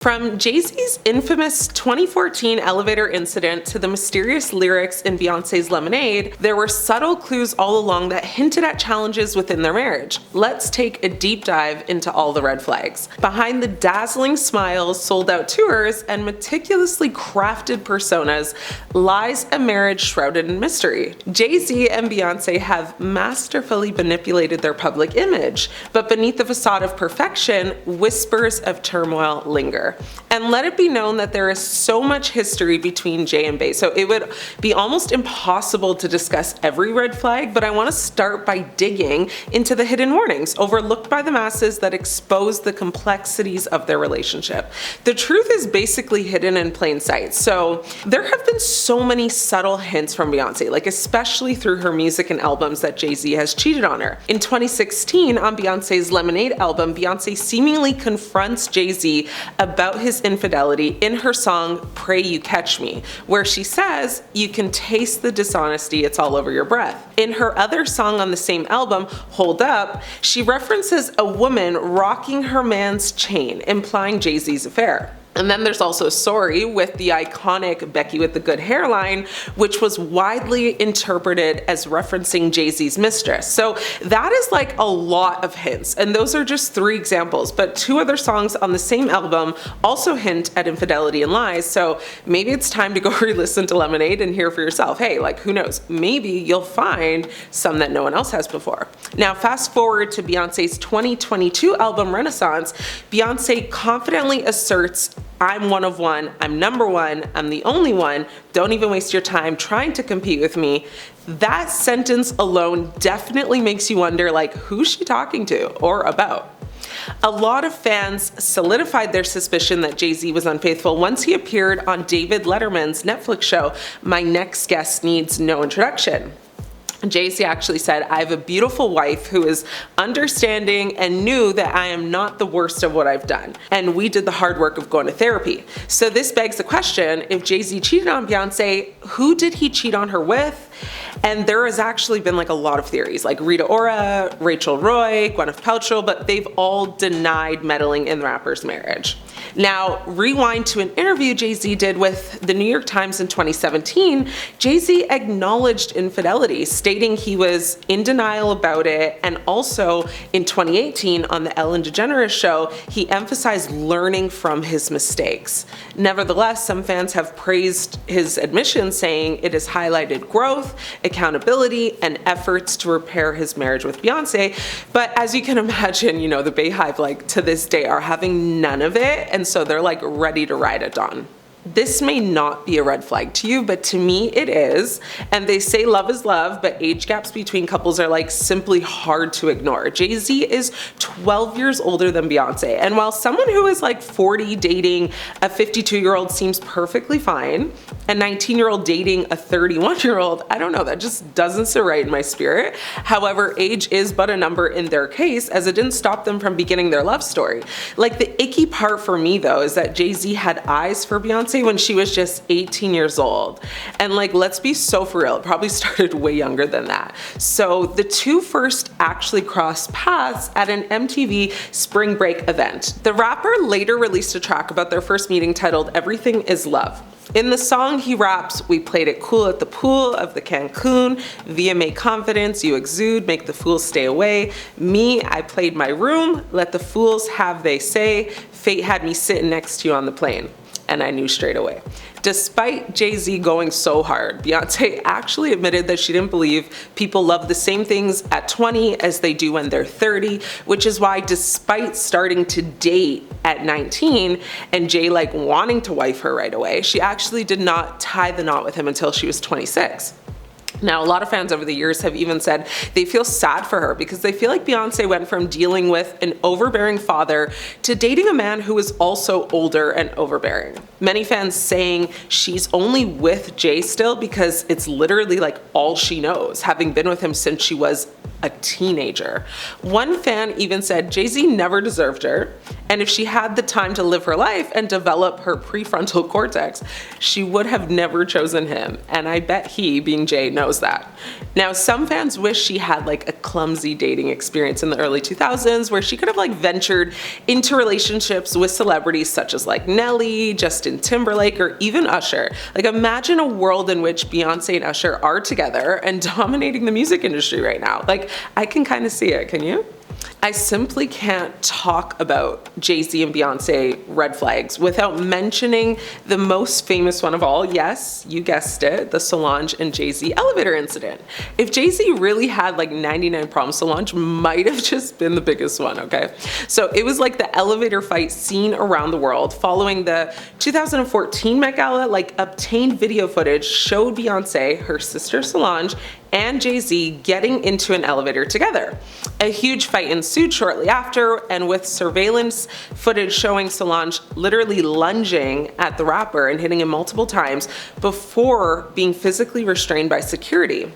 From Jay Z's infamous 2014 elevator incident to the mysterious lyrics in Beyonce's Lemonade, there were subtle clues all along that hinted at challenges within their marriage. Let's take a deep dive into all the red flags. Behind the dazzling smiles, sold-out tours, and meticulously crafted personas lies a marriage shrouded in mystery. Jay Z and Beyonce have masterfully manipulated their public image, but beneath the facade of perfection, whispers of turmoil linger. And let it be known that there is so much history between Jay and Bey, so it would be almost impossible to discuss every red flag, but I want to start by digging into the hidden warnings overlooked by the masses that expose the complexities of their relationship. The truth is basically hidden in plain sight. So there have been so many subtle hints from Beyonce, like especially through her music and albums, that Jay Z has cheated on her. In 2016, on Beyonce's Lemonade album, Beyonce seemingly confronts Jay Z about his infidelity in her song Pray You Catch Me, where she says, "You can taste the dishonesty, it's all over your breath." In her other song on the same album, Hold Up, she references a woman rocking her man's chain, implying Jay Z's affair. And then there's also Sorry with the iconic Becky with the good hairline, which was widely interpreted as referencing Jay Z's mistress. So that is like a lot of hints, and those are just 3 examples, but 2 other songs on the same album also hint at infidelity and lies. So maybe it's time to go re-listen to Lemonade and hear for yourself. Hey, like who knows, maybe you'll find some that no one else has before. Now fast forward to Beyonce's 2022 album Renaissance, Beyonce confidently asserts, "I'm one of one, I'm number one, I'm the only one, don't even waste your time trying to compete with me." That sentence alone definitely makes you wonder, like, who's she talking to or about? A lot of fans solidified their suspicion that Jay Z was unfaithful once he appeared on David Letterman's Netflix show, My Next Guest Needs No Introduction. Jay Z actually said, "I have a beautiful wife who is understanding and knew that I am not the worst of what I've done. And we did the hard work of going to therapy." So this begs the question, if Jay Z cheated on Beyonce, who did he cheat on her with? And there has actually been like a lot of theories, like Rita Ora, Rachel Roy, Gwyneth Paltrow, but they've all denied meddling in the rapper's marriage. Now, rewind to an interview Jay Z did with the New York Times in 2017, Jay Z acknowledged infidelity, stating he was in denial about it, and also in 2018 on the Ellen DeGeneres show, he emphasized learning from his mistakes. Nevertheless, some fans have praised his admission, saying it has highlighted growth, accountability, and efforts to repair his marriage with Beyonce. But as you can imagine, the Beyhive, like to this day, are having none of it, and so they're like ready to ride it on. This may not be a red flag to you, but to me it is. And they say love is love, but age gaps between couples are like simply hard to ignore. Jay Z is 12 years older than Beyonce. And while someone who is like 40 dating a 52-year-old seems perfectly fine, a 19-year-old dating a 31-year-old, I don't know, that just doesn't sit right in my spirit. However, age is but a number in their case, as it didn't stop them from beginning their love story. Like the icky part for me though is that Jay Z had eyes for Beyonce when she was just 18 years old. And like, let's be so for real, it probably started way younger than that. So the 2 first actually crossed paths at an MTV spring break event. The rapper later released a track about their first meeting titled Everything Is Love. In the song, he raps, "We played it cool at the pool of the Cancun. VMA confidence, you exude, make the fools stay away. Me, I played my room, let the fools have they say. Fate had me sitting next to you on the plane. And I knew straight away." Despite Jay Z going so hard, Beyonce actually admitted that she didn't believe people love the same things at 20 as they do when they're 30, which is why despite starting to date at 19 and Jay like wanting to wife her right away, she actually did not tie the knot with him until she was 26. Now, a lot of fans over the years have even said they feel sad for her because they feel like Beyonce went from dealing with an overbearing father to dating a man who is also older and overbearing. Many fans saying she's only with Jay still because it's literally like all she knows, having been with him since she was a teenager. One fan even said Jay Z never deserved her, and if she had the time to live her life and develop her prefrontal cortex, she would have never chosen him, and I bet he, being Jay, knows that. Now, some fans wish she had like a clumsy dating experience in the early 2000s where she could have like ventured into relationships with celebrities such as like Nelly, Justin Timberlake, or even Usher. Like, imagine a world in which Beyonce and Usher are together and dominating the music industry right now. Like, I can kind of see it, can you? I simply can't talk about Jay Z and Beyoncé red flags without mentioning the most famous one of all. Yes, you guessed it, the Solange and Jay Z elevator incident. If Jay Z really had like 99 problems, Solange might have just been the biggest one, okay? So it was like the elevator fight seen around the world following the 2014 Met Gala. Like, obtained video footage showed Beyoncé, her sister Solange, and Jay Z getting into an elevator together. A huge fight ensued shortly after, and with surveillance footage showing Solange literally lunging at the rapper and hitting him multiple times before being physically restrained by security.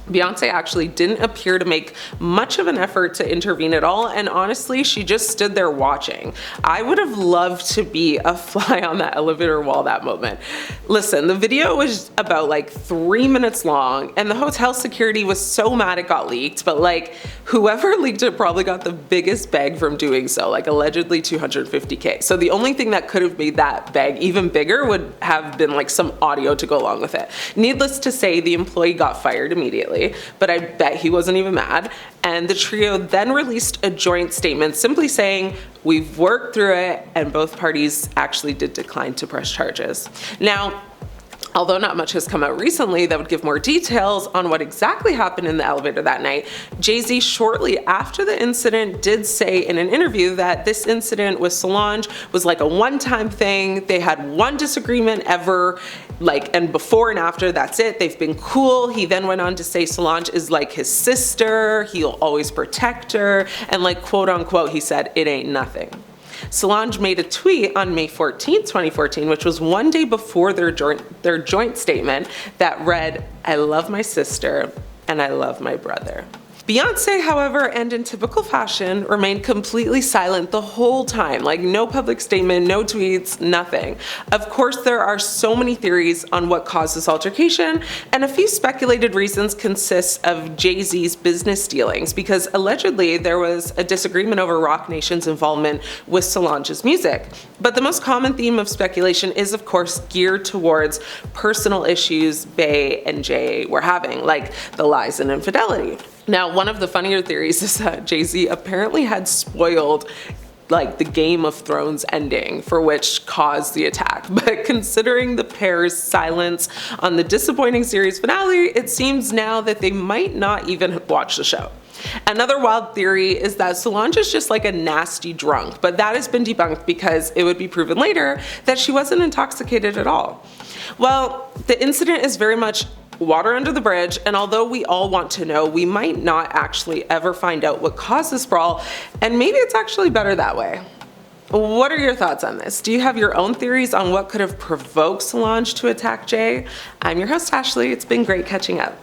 Beyonce actually didn't appear to make much of an effort to intervene at all, and honestly, she just stood there watching. I would have loved to be a fly on that elevator wall that moment. Listen, the video was about like 3 minutes long, and the hotel security was so mad it got leaked, but like, whoever leaked it probably got the biggest bag from doing so, like allegedly $250K. So the only thing that could have made that bag even bigger would have been like some audio to go along with it. Needless to say, the employee got fired immediately, but I bet he wasn't even mad. And the trio then released a joint statement simply saying, "We've worked through it," and both parties actually did decline to press charges. Now, although not much has come out recently that would give more details on what exactly happened in the elevator that night, Jay Z shortly after the incident did say in an interview that this incident with Solange was like a one-time thing. They had one disagreement ever, like, and before and after, that's it. They've been cool. He then went on to say Solange is like his sister. He'll always protect her. And like, quote unquote, he said, "It ain't nothing." Solange made a tweet on May 14th, 2014, which was one day before their joint statement that read, "I love my sister and I love my brother." Beyonce, however, and in typical fashion, remained completely silent the whole time. Like, no public statement, no tweets, nothing. Of course, there are so many theories on what caused this altercation, and a few speculated reasons consist of Jay Z's business dealings, because allegedly there was a disagreement over Roc Nation's involvement with Solange's music. But the most common theme of speculation is, of course, geared towards personal issues Bey and Jay were having, like the lies and infidelity. Now, one of the funnier theories is that Jay Z apparently had spoiled like the Game of Thrones ending, for which caused the attack. But considering the pair's silence on the disappointing series finale, it seems now that they might not even watch the show. Another wild theory is that Solange is just like a nasty drunk, but that has been debunked because it would be proven later that she wasn't intoxicated at all. Well, the incident is very much water under the bridge, and although we all want to know, we might not actually ever find out what caused this brawl, and maybe it's actually better that way. What are your thoughts on this? Do you have your own theories on what could have provoked Solange to attack Jay? I'm your host, Ashley. It's been great catching up.